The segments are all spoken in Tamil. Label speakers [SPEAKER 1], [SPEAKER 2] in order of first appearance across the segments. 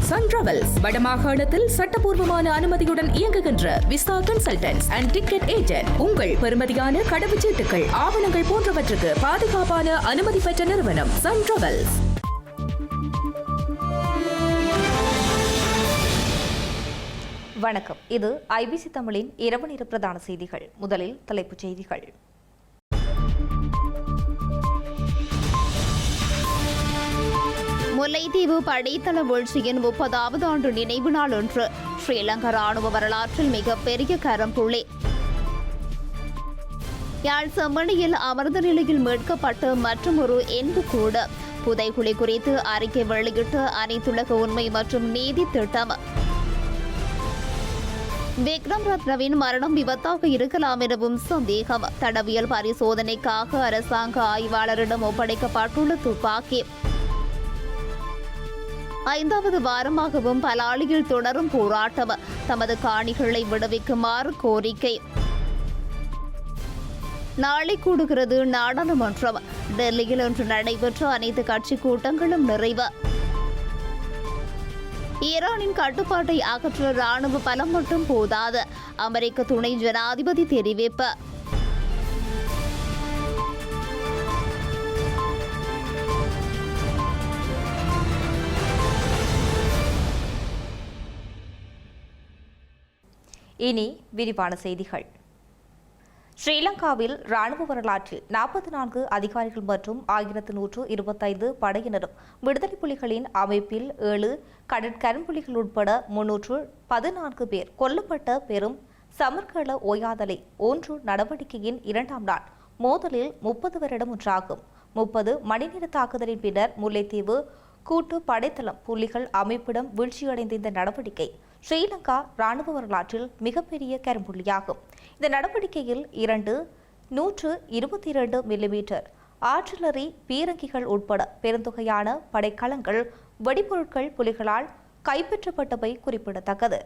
[SPEAKER 1] சன் டிராவல்ஸ் வடமாகாணத்தில் சட்டபூர்வமான அனுமதியுடன் இயங்குகின்ற visa consultants and ticket agent. உங்கள் பெறுமதியான கடவுச்சீட்டுகள், ஆவணங்கள் போன்றவற்றுக்கு பாதுகாப்பான அனுமதி பெற்ற நிறுவனம் சன் டிராவல்ஸ்.
[SPEAKER 2] வணக்கம். இது ஐபிசி தமிழின் இரவு நேர பிரதான செய்திகள். முதலில் தலைப்புச் செய்திகள்.
[SPEAKER 3] முல்லைத்தீவு படைத்தள வீழ்ச்சியின் 30வது ஆண்டு நினைவு நாள் ஒன்று ஸ்ரீலங்கா ராணுவ வரலாற்றில் மிகப்பெரிய கரம்புள்ளி. யாழ் செம்மணியில் அமர்ந்த நிலையில் மீட்கப்பட்ட மற்றொரு எண்புக்கூடு. புதைகுழி குறித்து அறிக்கை வெளியிட்ட அனைத்துலக உண்மை மற்றும் நீதி திட்டம். விக்ரம் ரத்னவின் மரணம் விபத்தாக இருக்கலாம் எனவும் சந்தேகம். தடவியல் பரிசோதனைக்காக அரசாங்க ஆய்வாளரிடம் ஒப்படைக்கப்பட்டுள்ள துப்பாக்கி. 5வது வாரமாகவும் பலாலியில் தொடரும் போராட்டம். தமது காணிகளை விடுவிக்குமாறு கோரிக்கை. நாளை கூடுகிறது நாடாளுமன்றம். டெல்லியில் இன்று நடைபெற்ற அனைத்து கட்சி கூட்டங்களும் நிறைவு. ஈரானின் கட்டுப்பாட்டை அகற்ற ராணுவ பலம் மட்டும் போதாது, அமெரிக்க துணை ஜனாதிபதி தெரிவிப்பு.
[SPEAKER 2] இனி விரிவான செய்திகள். ஸ்ரீலங்காவில் ராணுவ வரலாற்றில் 44 அதிகாரிகள் மற்றும் 1125 படையினரும் விடுதலை புலிகளின் அமைப்பில் 7 கடற்கரும்புலிகள் உட்பட 314 பேர் கொல்லப்பட்ட பெரும் சமர்க்கள ஓயாதலை 1 நடவடிக்கையின் 2ஆம் நாள் மோதலில் 30 வருடம் ஒன்றாகும். 30 மணி நேர தாக்குதலின் பின்னர் முல்லைத்தீவு கூட்டு படைத்தளம் புலிகள் அமைப்பிடம் வீழ்ச்சியடைந்த இந்த நடவடிக்கை ஸ்ரீலங்கா ராணுவ வரலாற்றில் மிகப்பெரிய கரும்புள்ளியாகும். இந்த நடவடிக்கையில் 122 மில்லிமீட்டர் ஆர்டிலரி பீரங்கிகள் உட்பட பெருந்தொகையான படைக்கலங்கள், வெடிபொருட்கள் புலிகளால் கைப்பற்றப்பட்டவை குறிப்பிடத்தக்கது.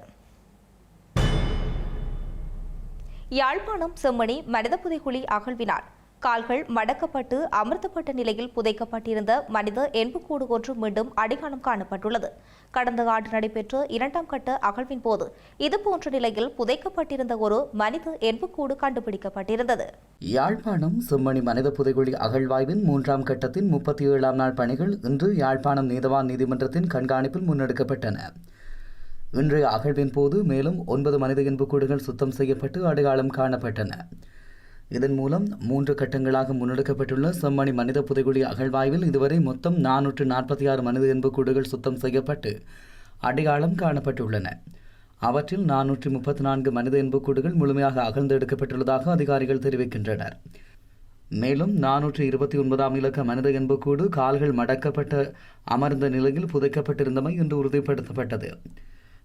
[SPEAKER 2] யாழ்ப்பாணம் செம்மணி மனித புதைகுழி அகழ்வினால் கால்கள் மடக்கப்பட்டு அமர்த்தப்பட்ட நிலையில் புதைக்கப்பட்டிருந்த மனித எண்புக்கூடு ஒன்று மீண்டும் அடையாளம் காணப்பட்டுள்ளது. கடந்த ஆண்டு நடைபெற்ற 2ஆம் கட்ட அகழ்வின் போது இதுபோன்ற நிலையில் புதைக்கப்பட்டிருந்த ஒரு மனித எண்புக்கூடு கண்டுபிடிக்கப்பட்டிருந்தது.
[SPEAKER 4] யாழ்ப்பாணம் செம்மணி மனித புதைகுழி அகழ்வாய்வின் 3ஆம் கட்டத்தின் 37ஆம் நாள் பணிகள் இன்று யாழ்ப்பாணம் நீதவான் நீதிமன்றத்தின் கண்காணிப்பில் முன்னெடுக்கப்பட்டன. இன்றைய அகழ்வின் போது மேலும் 9 மனித எண்புக்கூடுகள் சுத்தம் செய்யப்பட்டு அடையாளம் காணப்பட்டன. இதன் மூலம் 3 கட்டங்களாக முன்னெடுக்கப்பட்டுள்ள செம்மணி மனித புதைகுழி அகழ்வாய்வில் இதுவரை மொத்தம் 446 மனித எண்புக்கூடுகள் சுத்தம் செய்யப்பட்டு அடையாளம் காணப்பட்டுள்ளன. அவற்றில் 434 மனித எண்புக்கூடுகள் முழுமையாக அகழ்ந்தெடுக்கப்பட்டுள்ளதாக அதிகாரிகள் தெரிவிக்கின்றனர். மேலும் 429ஆம் இலக்க மனித எண்புக்கூடு கால்கள் மடக்கப்பட்ட அமர்ந்த நிலையில் புதைக்கப்பட்டிருந்தமை என்று உறுதிப்படுத்தப்பட்டது.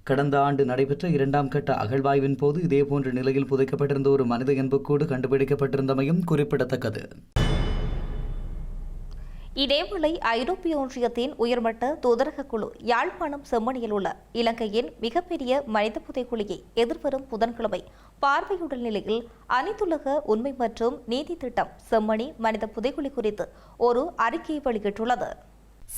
[SPEAKER 4] கடந்த ஆண்டு நடைபெற்ற 2ஆம் கட்ட அகழ்வாய்வின் போது இதேபோன்ற நிலையில் புதைக்கப்பட்டிருந்த ஒரு மனித எண்புக்கூடு கண்டுபிடிக்கப்பட்டிருந்தமையும் குறிப்பிடத்தக்கது.
[SPEAKER 2] இதேவேளை ஐரோப்பிய ஒன்றியத்தின் உயர்மட்ட தூதரக குழு யாழ்ப்பாணம் செம்மணியில் உள்ள இலங்கையின் மிகப்பெரிய மனித புதைகுழியை எதிர்வரும் புதன்கிழமை பார்வையிடும் நிலையில் அனைத்துலக உண்மை மற்றும் நீதி திட்டம் செம்மணி மனித புதைகுழி குறித்து ஒரு அறிக்கையை வெளியிட்டுள்ளது.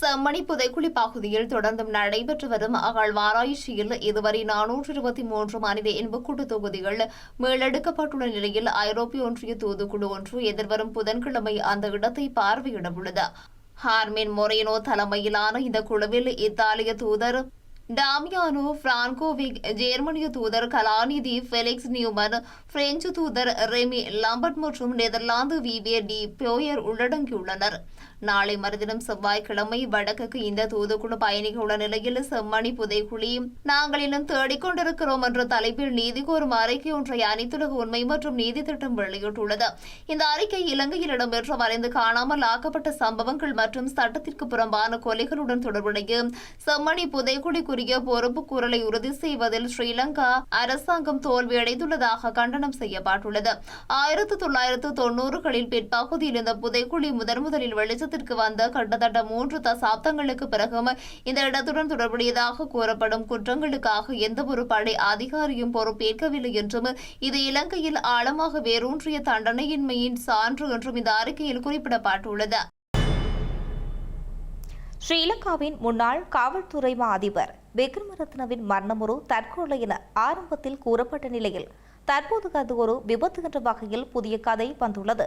[SPEAKER 3] செம்மணி புதைக்குழி பகுதியில் தொடர்ந்தும் நடைபெற்று வரும் அகழ்வாராய்ச்சியில் இதுவரை 423 மனித எண்புக்கூட்டு தொகுதிகள் மீளெடுக்கப்பட்டுள்ள நிலையில் ஐரோப்பிய ஒன்றிய தூதுக்குழு ஒன்று எதிர்வரும் புதன்கிழமை அந்த இடத்தை பார்வையிட உள்ளது. ஹார்மின் மொரேனோ தலைமையிலான இந்த குழுவில் இத்தாலிய தூதர் டாமியானோ பிரான்கோவிக், ஜெர்மனிய தூதர் கலாநிதி ஃபெலிக்ஸ் நியூமன், பிரெஞ்சு தூதர் ரெமி லாம்பர்ட் மற்றும் நெதர்லாந்து விவியர் டி போயர் உள்ளடங்கியுள்ளனர். நாளை மறுதினம் செவ்வாய்க்கிழமை வடக்குக்கு இந்த தூதுக்குழு பயணிக்க உள்ள நிலையில் செம்மணி புதைக்குழி நாங்கள் இன்னும் தேடிக்கொண்டிருக்கிறோம் என்ற தலைப்பில் நீதி கோரும் அறிக்கை ஒன்றை அனைத்துலக உண்மை மற்றும் நீதி திட்டம் வெளியிட்டுள்ளது. இந்த அறிக்கை இலங்கையில் இடம்பெற்ற மறைந்து காணாமல் ஆக்கப்பட்ட சம்பவங்கள் மற்றும் சட்டத்திற்கு புறம்பான கொலைகளுடன் தொடர்புடைய செம்மணி புதைக்குழி பொறுப்பு கூறலை உறுதி செய்வதில் ஸ்ரீலங்கா அரசாங்கம் தோல்வியடைந்துள்ளதாக கண்டனம் செய்யப்பட்டுள்ளது. 1990களில் பிற்பகுதியில் இந்த புதைக்குழி முதலில் வெளிச்சத்திற்கு வந்த கிட்டத்தட்ட 3 தசாப்தங்களுக்கு பிறகும் இந்த இடத்துடன் தொடர்புடையதாக கூறப்படும் குற்றங்களுக்காக எந்தவொரு படை அதிகாரியும் பொறுப்பேற்கவில்லை என்றும் இது இலங்கையில் ஆழமாக வேரூன்றிய தண்டனையின்மையின் சான்று என்றும் இந்த அறிக்கையில் குறிப்பிடப்பட்டுள்ளது.
[SPEAKER 2] ஸ்ரீலங்காவின் முன்னாள் காவல்துறை மா அதிபர் விக்ரமரத்னவின் மரணம் ஒரு தற்கொலை என ஆரம்பத்தில் கூறப்பட்ட நிலையில் தற்போது அது ஒரு விபத்து என்ற வகையில் புதிய கதை வந்துள்ளது.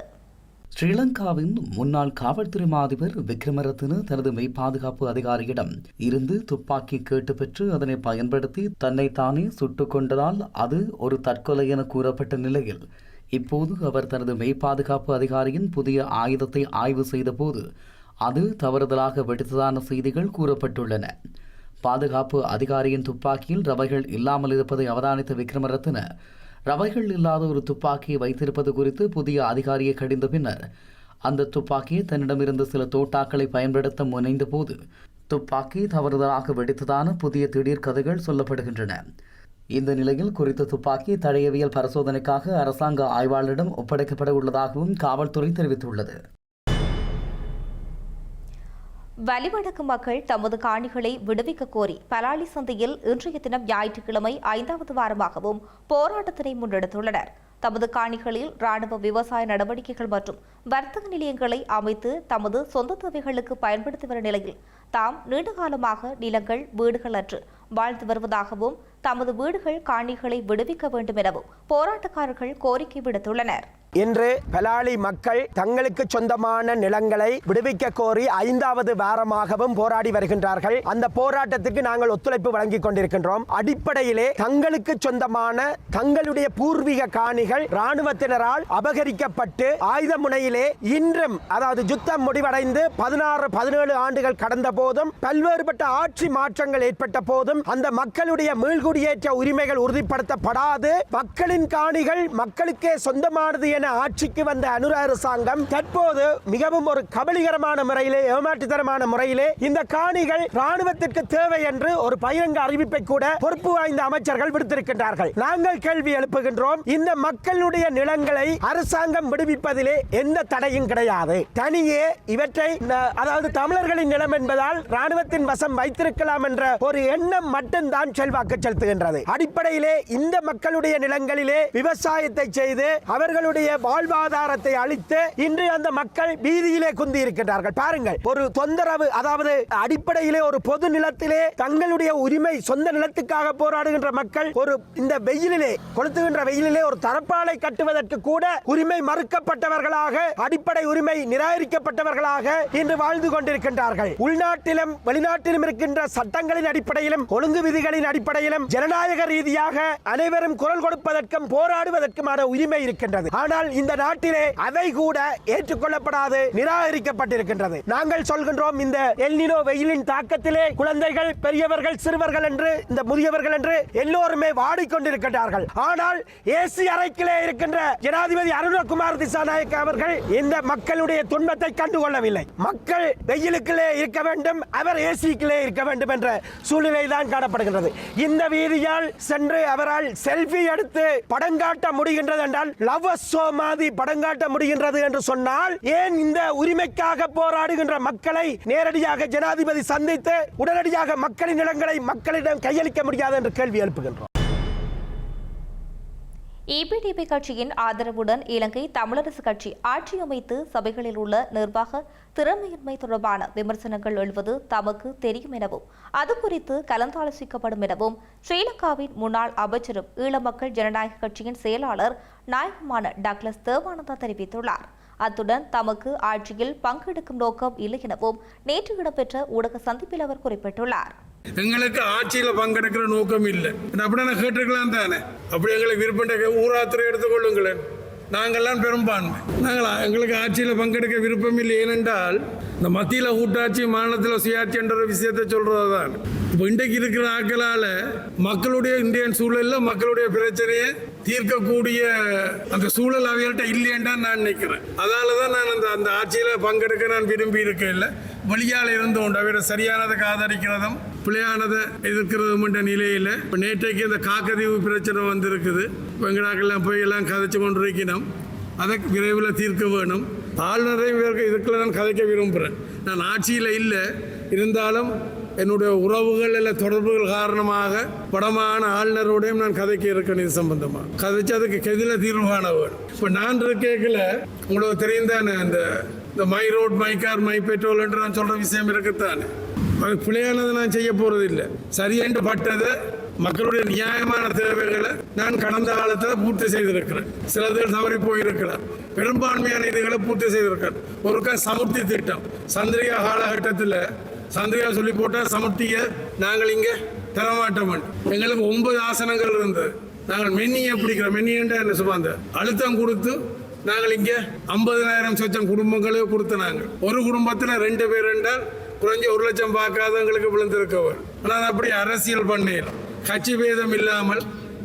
[SPEAKER 4] ஸ்ரீலங்காவின் முன்னாள் காவல்துறை அதிபர் விக்ரமரத்ன தனது மெய்பாதுகாப்பு அதிகாரியிடம் இருந்து துப்பாக்கி கேட்டு பெற்று அதனை பயன்படுத்தி தன்னைத்தானே சுட்டுக் கொண்டதால் அது ஒரு தற்கொலை என கூறப்பட்ட நிலையில் இப்போது அவர் தனது மெய்பாதுகாப்பு அதிகாரியின் புதிய ஆயுதத்தை ஆய்வு செய்தபோது அது தவறுதலாக வெடித்ததான செய்திகள் கூறப்பட்டுள்ளன. பாதுகாப்பு அதிகாரியின் துப்பாக்கியில் ரவைகள் இல்லாமல் இருப்பதை அவதானித்த விக்ரமரத்ன ரவைகள் இல்லாத ஒரு துப்பாக்கியை வைத்திருப்பது குறித்து புதிய அதிகாரியை கடிந்த பின்னர் அந்த துப்பாக்கியை தன்னிடமிருந்து சில தோட்டாக்களை பயன்படுத்த முனைந்த போது துப்பாக்கி தவறுதலாக வெடித்ததான புதிய திடீர் கதைகள் சொல்லப்படுகின்றன. இந்த நிலையில் குறித்த துப்பாக்கி தடயவியல் பரிசோதனைக்காக அரசாங்க ஆய்வாளரிடம் ஒப்படைக்கப்பட உள்ளதாகவும் காவல்துறை தெரிவித்துள்ளது.
[SPEAKER 2] வலிவடக்கு மக்கள் தமது காணிகளை விடுவிக்க கோரி பலாலி சந்தையில் இன்றைய தினம் ஞாயிற்றுக்கிழமை 5வது வாரமாகவும் போராட்டத்தினை முன்னெடுத்துள்ளனர். தமது காணிகளில் ராணுவ விவசாய நடவடிக்கைகள் மற்றும் வர்த்தக நிலையங்களை அமைத்து தமது சொந்த தேவைகளுக்கு பயன்படுத்தி வரும் நிலையில் தாம் நீண்டகாலமாக நிலங்கள் வீடுகள் அற்று வாழ்ந்து வருவதாகவும் தமது வீடுகள் காணிகளை விடுவிக்க வேண்டும் எனவும் போராட்டக்காரர்கள் கோரிக்கை விடுத்துள்ளனர்.
[SPEAKER 5] இன்று பலாலி மக்கள் தங்களுக்கு சொந்தமான நிலங்களை விடுவிக்க கோரி 5வது வாரமாகவும் போராடி வருகின்றார்கள். அந்த போராட்டத்துக்கு நாங்கள் ஒத்துழைப்பு வழங்கிக் கொண்டிருக்கின்றோம். அடிப்படையிலே தங்களுக்கு சொந்தமான தங்களுடைய பூர்வீக காணிகள் இராணுவத்தினரால் அபகரிக்கப்பட்டு ஆயுத முனையிலே இன்றும் அதாவது யுத்தம் முடிவடைந்து 16-17 ஆண்டுகள் கடந்த போதும் பல்வேறுபட்ட ஆட்சி மாற்றங்கள் ஏற்பட்ட போதும் அந்த மக்களுடைய மீள்குடியேற்ற உரிமைகள் உறுதிப்படுத்தப்படாது மக்களின் காணிகள் மக்களுக்கே சொந்தமானது என ஆட்சிக்கு வந்த அனுர அரசாங்கம் தற்போது மிகவும் ஒரு கபலீகரமான முறையிலே ஏமாற்றுத்தனமான முறையிலே இந்த காணிகள் ராணுவத்திற்கு தேவை என்று ஒரு பகிரங்க அறிவிப்பை கூட பொறுப்பு வாய்ந்த அமைச்சர்கள் விடுத்திருக்கின்றார்கள். நாங்கள் கேள்வி எழுப்புகின்றோம். இந்த மக்களுடைய நிலங்களை அரசாங்கம் விடுவிப்பதிலே எந்த தடையும் கிடையாது. தனியே இவற்றை அதாவது தமிழர்களின் நிலம் என்பதால் ராணுவத்தின் வசம் வைத்திருக்கலாம் என்ற ஒரு எண்ணம் மட்டும்தான் செல்வாக்கு செலுத்துகின்றது. அடிப்படையிலே இந்த மக்களுடைய நிலங்களிலே விவசாயத்தை செய்து அவர்களுடைய வாழ்வாதாரத்தை அளித்து இன்று அந்த மக்கள் வீதியிலே குந்தி இருக்கின்றார்கள். பாருங்கள், ஒரு தொந்தரவு அதாவது அடிப்படையிலே ஒரு பொது நிலத்திலே தங்களுடைய உரிமை சொந்த நிலத்துக்காக போராடுகின்ற மக்கள் ஒரு இந்த வெயிலிலே கொளுத்துகின்ற வெயிலிலே ஒரு தரப்பாலை கட்டுவதற்கு கூட உரிமை மறுக்கப்பட்டவர்களாக அடிப்படை உரிமை நிராகரிக்கப்பட்டவர்களாக இன்று வாழ்ந்து கொண்டிருக்கின்றார்கள். உள்நாட்டிலும் வெளிநாட்டிலும் இருக்கின்ற சட்டங்களின் அடிப்படையிலும் ஒழுங்கு விதிகளின் அடிப்படையிலும் ஜனநாயக ரீதியாக அனைவரும் குரல் கொடுப்பதற்கும் போராடுவதற்குமான உரிமை இருக்கின்றது. ஆனால் இந்த நாட்டிலே அவை கூட ஏற்றுக்கொள்ளப்படாது, நிராகரிக்கப்பட்டிருக்கின்றது. நாங்கள் சொல்கின்றோம், இந்த எல்னினோ வெயிலின் தாக்கத்திலே குழந்தைகள், பெரியவர்கள், சிறுவர்கள் என்று இந்த முதியவர்கள் என்று எல்லோருமே வாடிக்கொண்டிருக்கிறார்கள். ஆனால் ஏசி அறைக்கிலே இருக்கின்ற ஜனாதிபதி அருணகுமார் திசாநாயக்க அவர்கள் இந்த மக்களுடைய துன்பத்தை கண்டுகொள்ளவில்லை. மக்கள் வெயிலுக்குள்ளே இருக்க வேண்டும், அவர் ஏசிக்குள்ளே இருக்க வேண்டும் என்ற சூழ்நிலை தான் காணப்படுகின்றது. இந்த வீதியால் சென்று அவரால் செல்ஃபி எடுத்து படங்காட்ட முடிகின்றது என்றால் லவ்வர்ஸ் ஷோ மாதிரி படங்காட்ட முடிகின்றது என்று சொன்னால் ஏன் இந்த உரிமைக்காக போராடுகின்ற மக்களை நேரடியாக ஜனாதிபதி சந்தித்து உடனடியாக மக்களின் நிலங்களை மக்களிடம் கையளிக்க முடியாது என்று கேள்வி எழுப்புகின்றோம்.
[SPEAKER 2] EPDP கட்சியின் ஆதரவுடன் இலங்கை தமிழரசு கட்சி ஆட்சி அமைத்து சபைகளில் உள்ள நிர்வாக திறமையின்மை தொடர்பான விமர்சனங்கள் எழுவது தமக்கு தெரியும் எனவும் அது குறித்து கலந்தாலோசிக்கப்படும் எனவும் ஸ்ரீலங்காவின் முன்னாள் அமைச்சரும் ஈழ மக்கள் ஜனநாயக கட்சியின் செயலாளர் நாயகமான டக்ளஸ் தேவானந்தா தெரிவித்துள்ளார். அத்துடன் தமக்கு ஆட்சியில் பங்கெடுக்கும் நோக்கம் இல்லை எனவும் நேற்று இடம்பெற்ற ஊடக சந்திப்பில் அவர் குறிப்பிட்டுள்ளார்.
[SPEAKER 6] எங்களுக்கு ஆட்சியில பங்கெடுக்கிற நோக்கம் இல்லை. அப்படி நான் கேட்டிருக்கலாம் தானே. அப்படி எங்களுக்கு விருப்பம் ஊராத்திரை எடுத்துக்கொள்ளுங்களேன். நாங்கள்லாம் பெரும்பான்மை. எங்களுக்கு ஆட்சியில் பங்கெடுக்க விருப்பம் இல்லை. ஏனென்றால் இந்த மத்தியில் கூட்டாட்சி மாநிலத்தில் சுயாட்சி என்ற ஒரு விஷயத்தை சொல்றது தான். இப்போ இன்றைக்கு இருக்கிற ஆட்களால் மக்களுடைய இந்தியன் சூழலில் மக்களுடைய பிரச்சனையை தீர்க்கக்கூடிய அந்த சூழல் அவைகள்கிட்ட இல்லையேன்டான் நான் நினைக்கிறேன். அதால தான் நான் அந்த ஆட்சியில் பங்கெடுக்க நான் விரும்பி இருக்கேன். இல்லை வழியால் இருந்தோண்டு அவையோட சரியானதை ஆதரிக்கிறதும் பிள்ளையானதை எதிர்க்கிறதும் என்ற நிலையில் இப்போ நேற்றைக்கு இந்த காக்கதீவு பிரச்சனை வந்திருக்குது. எங்களாக்கெல்லாம் போய் எல்லாம் கதைச்சு கொண்டிருக்கணும். அதை விரைவில் தீர்க்க வேணும். ஆளுநரையும் இதுக்குள்ள நான் கதைக்க விரும்புகிறேன். நான் ஆட்சியில் இல்லை இருந்தாலும் என்னுடைய உறவுகள் இல்லை தொடர்புகள் காரணமாக படமான ஆளுநரோடையும் நான் கதைக்க இருக்கேன். இது சம்பந்தமாக கதைச்சு அதுக்கு கெதில தீர்வு காண வேணும். இப்போ நான் கேட்கல உங்களுக்கு தெரியும் தானே, இந்த my road my car my petrol என்று நான் சொல்கிற விஷயம் இருக்குத்தானே. அது பிழையானதை நான் செய்ய போறது இல்லை. சரியென்று பட்டதை மக்களுடைய நியாயமான தேவைகளை நான் கடந்த காலத்தில் பூர்த்தி செய்திருக்கிறேன். சிலதில் தவறி போயிருக்கிறேன். பெரும்பான்மையான இதுகளை பூர்த்தி செய்திருக்கிறேன். ஒருக்கா சமுர்த்தி திட்டம் சந்திரிகா காலகட்டத்தில் சந்திரிகா சொல்லி போட்டால் சமுர்த்தியை நாங்கள் இங்கே தரமாட்டோம். எங்களுக்கு 9 ஆசனங்கள் இருந்தது. நாங்கள் மென்னியை பிடிக்கிறோம். மென்னியன்ற என்ன சொல்லுவாங்க, அழுத்தம் கொடுத்து நாங்கள் இங்கே 50,000 சொச்சம் குடும்பங்களே கொடுத்து நாங்கள் ஒரு குடும்பத்தில் 2 பேர் என்றால் குறைஞ்ச 1 லட்சம் பார்க்காதவங்களுக்கு விழுந்திருக்கவர். ஆனால் அப்படி அரசியல் பண்ணலாம். கட்சி பேதம் இல்லாமல்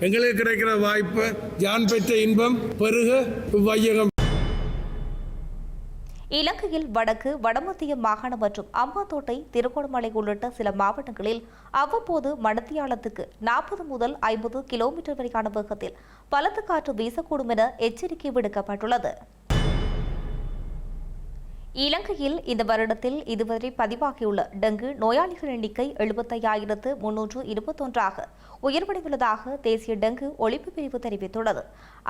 [SPEAKER 6] எங்களுக்கு கிடைக்கிற வாய்ப்பு யான் பெற்ற இன்பம் பெருக வையகம்.
[SPEAKER 2] இலங்கையில் வடக்கு வடமத்திய மாகாணம் மற்றும் அம்பாந்தோட்டை, திருகோணமலை உள்ளிட்ட சில மாவட்டங்களில் அவ்வப்போது மணித்தியாலத்துக்கு 40 முதல் 50 கிலோமீட்டர் வரையான வேகத்தில் பலத்த காற்று வீசக்கூடும் என எச்சரிக்கை விடுக்கப்பட்டுள்ளது. இலங்கையில் இந்த வருடத்தில் இதுவரை பதிவாகியுள்ள டெங்கு நோயாளிகள் எண்ணிக்கை 75,321 உயர்வடைந்துள்ளதாக தேசிய டெங்கு ஒழிப்பு பிரிவு தெரிவித்துள்ளது.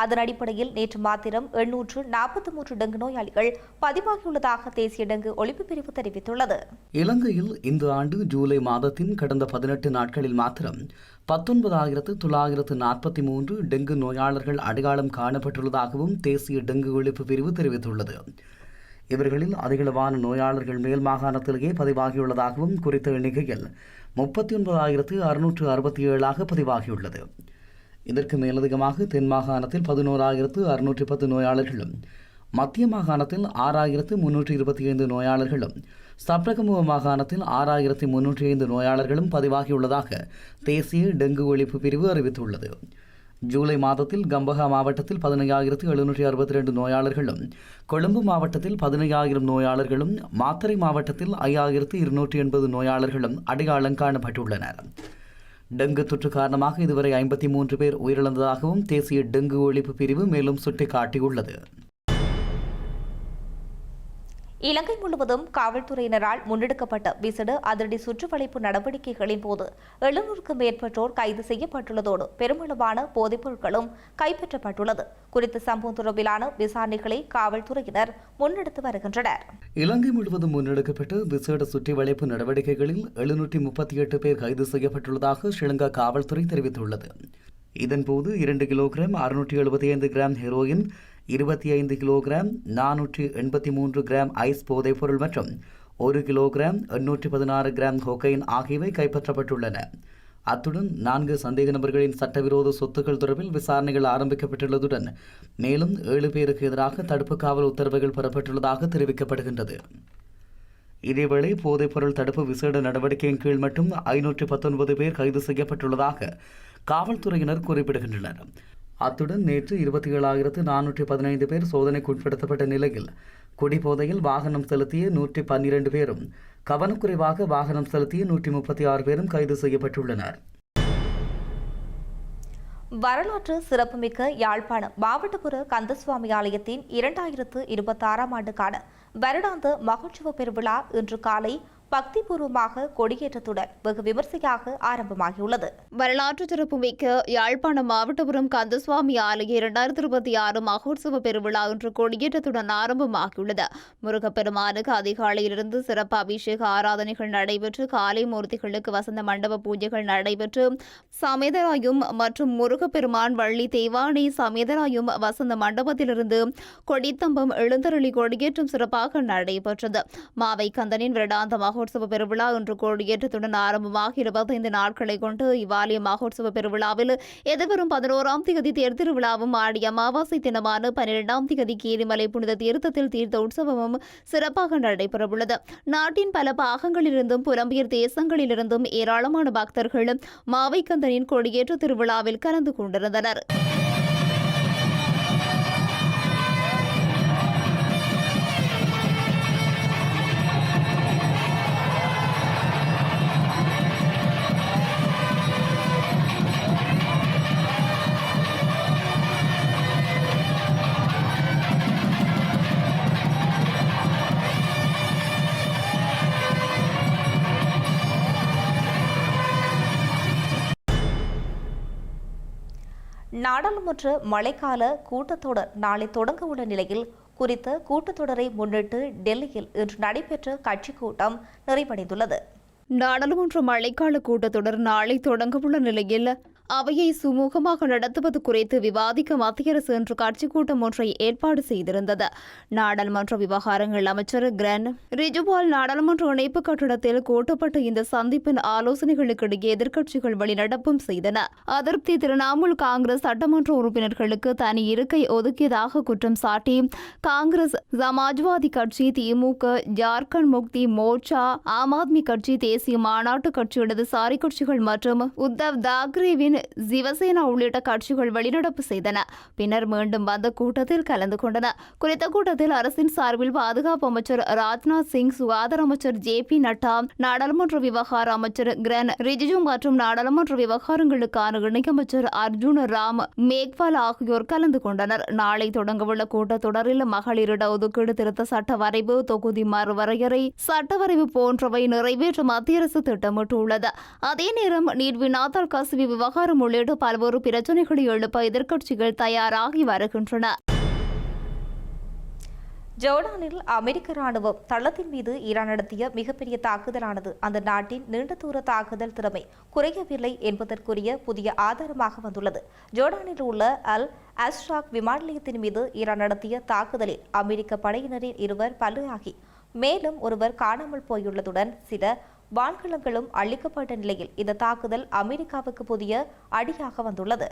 [SPEAKER 2] அதன் அடிப்படையில் நேற்று மாத்திரம் 843 டெங்கு நோயாளிகள் பதிவாகியுள்ளதாக தேசிய டெங்கு ஒழிப்பு பிரிவு தெரிவித்துள்ளது.
[SPEAKER 4] இலங்கையில் இந்த ஆண்டு ஜூலை மாதத்தின் கடந்த 18 நாட்களில் மாத்திரம் 19,943 டெங்கு நோயாளர்கள் அடையாளம் காணப்பட்டுள்ளதாகவும் தேசிய டெங்கு ஒழிப்பு பிரிவு தெரிவித்துள்ளது. இவர்களில் அதிகளவான நோயாளர்கள் மேல் மாகாணத்திலேயே பதிவாகியுள்ளதாகவும் குறித்த எண்ணிக்கையில் 39,667 பதிவாகியுள்ளது. இதற்கு மேலதிகமாக தென் மாகாணத்தில் 11,610 நோயாளர்களும், மத்திய மாகாணத்தில் 6,325 நோயாளர்களும், சப்ரகமுவ மாகாணத்தில் 6,305 நோயாளர்களும் பதிவாகியுள்ளதாக தேசிய டெங்கு ஒழிப்பு பிரிவு அறிவித்துள்ளது. ஜூலை மாதத்தில் கம்பஹா மாவட்டத்தில் 15,762 நோயாளர்களும், கொழும்பு மாவட்டத்தில் 15,000 நோயாளர்களும், மாத்தறை மாவட்டத்தில் 5,280 நோயாளர்களும் அடையாளம் காணப்பட்டுள்ளனர். டெங்கு தொற்று காரணமாக இதுவரை 53 பேர் உயிரிழந்ததாகவும் தேசிய டெங்கு ஒழிப்பு பிரிவு மேலும் சுட்டிக்காட்டியுள்ளது.
[SPEAKER 2] இலங்கை முழுவதும் காவல்துறையினரால் முன்னெடுக்கப்பட்ட விசேட அதிரடி சுற்றுவளைப்பு நடவடிக்கைகளின் போது 700க்கும் மேற்பட்டோர் கைது செய்யப்பட்டுள்ளதோடு பெருமளவான போதைப் பொருட்களும் கைப்பற்றப்பட்டுள்ளது. குறித்த சம்பவம் தொடர்பிலான விசாரணைகளை காவல்துறையினர் முன்னெடுத்து வருகின்றனர்.
[SPEAKER 4] இலங்கை முழுவதும் முன்னெடுக்கப்பட்ட விசேட சுற்றிவளைப்பு நடவடிக்கைகளில் 738 பேர் கைது செய்யப்பட்டுள்ளதாக ஸ்ரீலங்கா காவல்துறை தெரிவித்துள்ளது. இதன்போது 2 kilogram 675 gram heroin, 25 kilogram 483 gram ice போதைப்பொருள் மற்றும் 1 கிலோகிராம் 816 கிராம் கொக்கைன் ஆகியவை கைப்பற்றப்பட்டுள்ளன. அத்துடன் 4 சந்தேக நபர்களின் சட்டவிரோத சொத்துக்கள் தொடர்பில் விசாரணைகள் ஆரம்பிக்கப்பட்டுள்ளதுடன் மேலும் 7 பேருக்கு எதிராக தடுப்பு காவல் உத்தரவுகள் பெறப்பட்டுள்ளதாக தெரிவிக்கப்படுகின்றது. இதேவேளை போதைப்பொருள் தடுப்பு விசேட நடவடிக்கையின் கீழ் மட்டும் 519 பேர் கைது செய்யப்பட்டுள்ளதாக காவல்துறையினர் குறிப்பிடுகின்றனர். அத்துடன் நேற்று 27,415 பேர் சோதனைக்கு உட்படுத்தப்பட்ட நிலையில் குடிபோதையில் வாகனம் செலுத்திய 112 பேரும், கவனக்குறைவாக வாகனம் செலுத்திய 136 பேரும் கைது செய்யப்பட்டுள்ளனர்.
[SPEAKER 2] வரலாற்று சிறப்புமிக்க யாழ்ப்பாணம் மாவட்டபுர கந்தசுவாமி ஆலயத்தின் 2026ஆம் ஆண்டுக்கான வருடாந்த மகோற்சவ பெருவிழா இன்று காலை பக்திபூர்வமாக கொடியேற்றத்துடன் வெகு விமர்சையாக ஆரம்பமாகியுள்ளது.
[SPEAKER 3] வரலாற்று சிறப்புமிக்க யாழ்ப்பாணம் மாவட்டபுரம் கந்தசுவாமி ஆலய 2026 மகோற்சவ பெருவிழா இன்று கொடியேற்றத்துடன் ஆரம்பமாகியுள்ளது. முருகப்பெருமானுக்கு அதிகாலையிலிருந்து சிறப்பு அபிஷேக ஆராதனைகள் நடைபெற்று காலை மூர்த்திகளுக்கு வசந்த மண்டப பூஜைகள் நடைபெற்று சமேதராயும் மற்றும் முருகப்பெருமான் வள்ளி தேவானை சமேதராயும் வசந்த மண்டபத்திலிருந்து கொடித்தம்பம் எழுந்தருளி கொடியேற்றம் சிறப்பாக நடைபெற்றது. மாவை கந்தனின் வருடாந்த மகோற்சவ பெருவிழா இன்று கொடியேற்றத்துடன் ஆரம்பமாக 25 நாட்களை கொண்டு இவ்வாலய மகோற்சவ பெருவிழாவில் எதிர்வரும் 11ஆம் தேதி தேர் திருவிழாவும் ஆடி அமாவாசை தினமான 12ஆம் தேதி கீரிமலை புனித தீர்த்தத்தில் தீர்த்த உற்சவமும் சிறப்பாக நடைபெறவுள்ளது. நாட்டின் பல பாகங்களிலிருந்தும் புலம்பெயர் தேசங்களிலிருந்தும் ஏராளமான பக்தர்கள் மாவைக்கந்தனின் கொடியேற்ற திருவிழாவில் கலந்து கொண்டிருந்தனர்.
[SPEAKER 2] நாடாளுமன்ற மழைக்கால கூட்டத்தொடர் நாளை தொடங்க உள்ள நிலையில் குறித்த கூட்டத்தொடரை முன்னிட்டு டெல்லியில் இன்று நடைபெற்ற கட்சி கூட்டம் நிறைவடைந்துள்ளது.
[SPEAKER 3] நாடாளுமன்ற மழைக்கால கூட்டத்தொடர் நாளை தொடங்கவுள்ள நிலையில் அவையை சுமூகமாக நடத்துவது குறித்து விவாதிக்க மத்திய அரசு இன்று கட்சிக் கூட்டம் ஒன்றை ஏற்பாடு செய்திருந்தது. நாடாளுமன்ற விவகாரங்கள் அமைச்சர் கிரண் ரிஜிஜுவால் நாடாளுமன்ற இணைப்பு கட்டடத்தில் கூட்டப்பட்ட இந்த சந்திப்பின் ஆலோசனைகளுக்கிடையே எதிர்க்கட்சிகள் வெளிநடப்பும் செய்தன. அதிருப்தி திரிணாமுல் காங்கிரஸ் சட்டமன்ற உறுப்பினர்களுக்கு தனி இருக்கை ஒதுக்கியதாக குற்றம் சாட்டி காங்கிரஸ், சமாஜ்வாதி கட்சி, திமுக, ஜார்க்கண்ட் முக்தி மோர்ச்சா, ஆம் ஆத்மி கட்சி, தேசிய மாநாட்டு கட்சி, இடதுசாரி கட்சிகள் மற்றும் உத்தவ் தாக்கரேவின் சிவசேனா உள்ளிட்ட கட்சிகள் வெளிநடப்பு செய்தன. பின்னர் மீண்டும் வந்த கூட்டத்தில் கலந்து கொண்டன. குறித்த கூட்டத்தில் அரசின் சார்பில் பாதுகாப்பு அமைச்சர் ராஜ்நாத் சிங், சுகாதார அமைச்சர் JP நட்டா, நாடாளுமன்ற விவகார அமைச்சர் கிரண் ரிஜிஜு மற்றும் நாடாளுமன்ற விவகாரங்களுக்கான இணையமைச்சர் அர்ஜுன் ராம் மேக்வால் ஆகியோர் கலந்து கொண்டனர். நாளை தொடங்கவுள்ள கூட்டத்தொடரில் மகளிரிட ஒதுக்கீடு திருத்த சட்ட வரைவு, தொகுதி மறுவரையறை, சட்டவரைவு போன்றவை நிறைவேற்ற மத்திய அரசு திட்டமிட்டுள்ளது. அதே நேரம் நீட் வினாத்தாள் கசிவு விவகாரம் உள்ளிட்ட பல்வேறு பிரச்சனைகளை எழுப்ப எதிர்க்கட்சிகள் தயாராகி வருகின்றன.
[SPEAKER 2] ஜோர்டானில் அமெரிக்க ராணுவம் தளத்தின் மீது ஈரான் நடத்திய மிகப்பெரிய தாக்குதலானது அந்த நாட்டின் நீண்ட தூர தாக்குதல் திறமை குறையவில்லை என்பதற்குரிய புதிய ஆதாரமாக வந்துள்ளது. ஜோர்டானில் உள்ள அல் அஸ்ராக் விமான நிலையத்தின் மீது ஈரான் நடத்திய தாக்குதலில் அமெரிக்க படையினரின் 2 பலியாகி மேலும் ஒருவர் காணாமல் போயுள்ளதுடன் சில வான்கலங்களும் அளிக்கப்பட்ட நிலையில் இந்த தாக்குதல் அமெரிக்காவுக்கு புதிய அடியாக வந்துள்ளது.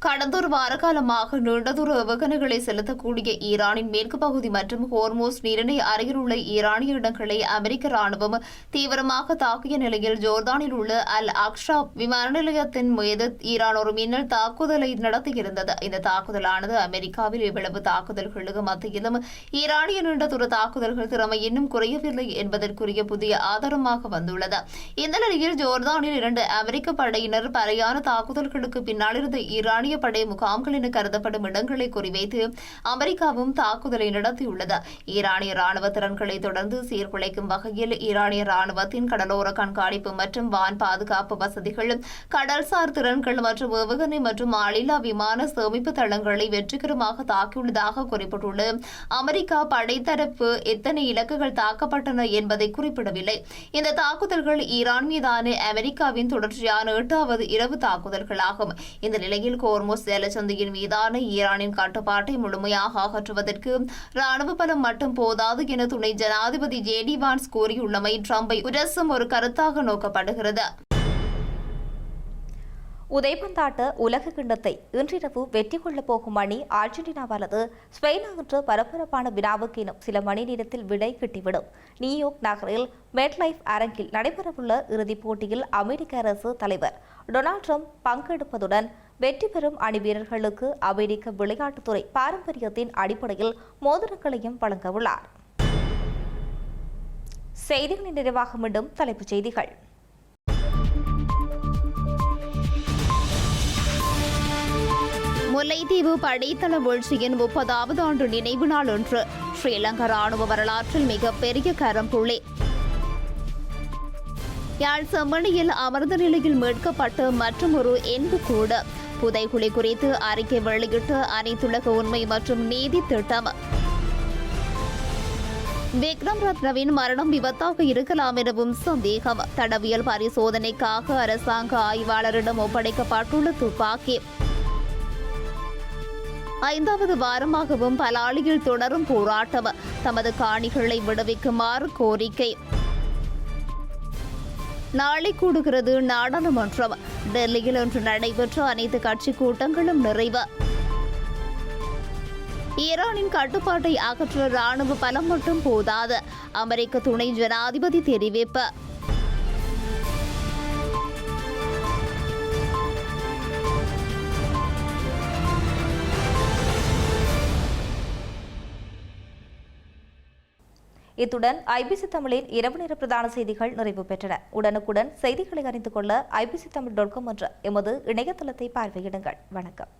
[SPEAKER 3] கடந்த ஒரு வார காலமாக நீண்ட தூர ஏவுகணைகளை செலுத்தக்கூடிய ஈரானின் மேற்கு பகுதி மற்றும் ஹோர்மோஸ் நீரிணை அருகில் உள்ள ஈரானிய இடங்களை அமெரிக்க ராணுவம் தீவிரமாக தாக்கிய நிலையில் ஜோர்தானில் உள்ள அல் அக்ஷா விமான நிலையத்தின் மீது ஈரான் ஒரு மின்னல் தாக்குதலை நடத்தியிருந்தது. இந்த தாக்குதலானது அமெரிக்காவில் இவ்வளவு தாக்குதல்களுக்கு மத்தியிலும் ஈரானிய நீண்ட தூர தாக்குதல்கள் திறமை இன்னும் குறையவில்லை என்பதற்குரிய புதிய ஆதாரமாக வந்துள்ளது. இந்த நிலையில் ஜோர்தானில் 2 அமெரிக்க படையினர் பறையான தாக்குதல்களுக்கு பின்னால் இருந்த ஈரானிய படை முகாம்கள் என கருதப்படும் இடங்களை குறிவைத்து அமெரிக்காவும் தாக்குதலை நடத்தியுள்ளது. ஈரானிய ராணுவ திறன்களை தொடர்ந்து சீர்குலைக்கும் வகையில் ஈரானிய ராணுவத்தின் கடலோர கண்காணிப்பு மற்றும் வான் பாதுகாப்பு வசதிகள், கடல்சார் திறன்கள் மற்றும் ஏவுகணை மற்றும் ஆளில்லா விமான சேமிப்பு தளங்களை வெற்றிகரமாக தாக்கியுள்ளதாக குறிப்பிட்டுள்ள அமெரிக்கா படைத்தரப்பு எத்தனை இலக்குகள் தாக்கப்பட்டன என்பதை குறிப்பிடவில்லை. இந்த தாக்குதல்கள் ஈரான் மீதான அமெரிக்காவின் தொடர்ச்சியான 8வது இரவு தாக்குதல்களாகும். இந்த நிலையில் ஹோர்மோஸ் ஜலசந்தியின் மீதான ஈரானின் கட்டுப்பாட்டை முழுமையாக அகற்றுவதற்கு ராணுவ பலம் மட்டும் போதாது என துணை ஜனாதிபதி JD வான்ஸ் கூறியுள்ளமை ட்ரம்பை உரசும் ஒரு கருத்தாக நோக்கப்படுகிறது.
[SPEAKER 2] உதைபந்தாட்ட உலக கிண்ணத்தை இன்றிரவு வெற்றி கொள்ளப் போகும் அணி அர்ஜென்டினாவானது ஸ்பெயினா என்ற பரபரப்பான வினாவுக்கு இன்னும் சில மணி நேரத்தில் விடை கிட்டிவிடும். நியூயார்க் நகரில் மெட்லைஃப் அரங்கில் நடைபெறவுள்ள இறுதிப் போட்டியில் அமெரிக்க அரசு தலைவர் டொனால்ட் ட்ரம்ப் பங்கெடுப்பதுடன் வெற்றி பெறும் அணி வீரர்களுக்கு அமெரிக்க விளையாட்டுத்துறை பாரம்பரியத்தின் அடிப்படையில் மோதிரங்களையும் வழங்கவுள்ளார். செய்திகளின் நிறைவாக மீண்டும் தலைப்புச் செய்திகள்.
[SPEAKER 3] முல்லைத்தீவு படைத்தள வீழ்ச்சியின் 30வது ஆண்டு நினைவு நாள் ஒன்று ஸ்ரீலங்கா ராணுவ வரலாற்றில் மிகப்பெரிய கரம்புள்ளி. யாழ் செம்மணியில் அமர்ந்த நிலையில் மீட்கப்பட்ட மற்றொரு எண்புக்கூடு. புதைகுழி குறித்து அறிக்கை வெளியிட்ட அனைத்துலக உண்மை மற்றும் நீதி திட்டம். விக்ரம் ரத்னவின் மரணம் விபத்தாக இருக்கலாம் எனவும் சந்தேகம். தடவியல் பரிசோதனைக்காக அரசாங்க ஆய்வாளரிடம் ஒப்படைக்கப்பட்டுள்ள துப்பாக்கி. 5வது வாரமாகவும் பலாலியில் தொடரும் போராட்டம். தமது காணிகளை விடுவிக்குமாறு கோரிக்கை. நாளை கூடுகிறது நாடாளுமன்றம். டெல்லியில் இன்று நடைபெற்ற அனைத்து கட்சி கூட்டங்களும் நிறைவு. ஈரானின் கட்டுப்பாட்டை அகற்ற ராணுவ பலம் மட்டும் போதாது, அமெரிக்க துணை ஜனாதிபதி தெரிவிப்பு.
[SPEAKER 2] இத்துடன் IBC தமிழின் இரவு நேர பிரதான செய்திகள் நிறைவு பெற்றன. உடனுக்குடன் செய்திகளை அறிந்து கொள்ள ibctamil.com என்ற எமது இணையதளத்தை பார்வையிடுங்கள். வணக்கம்.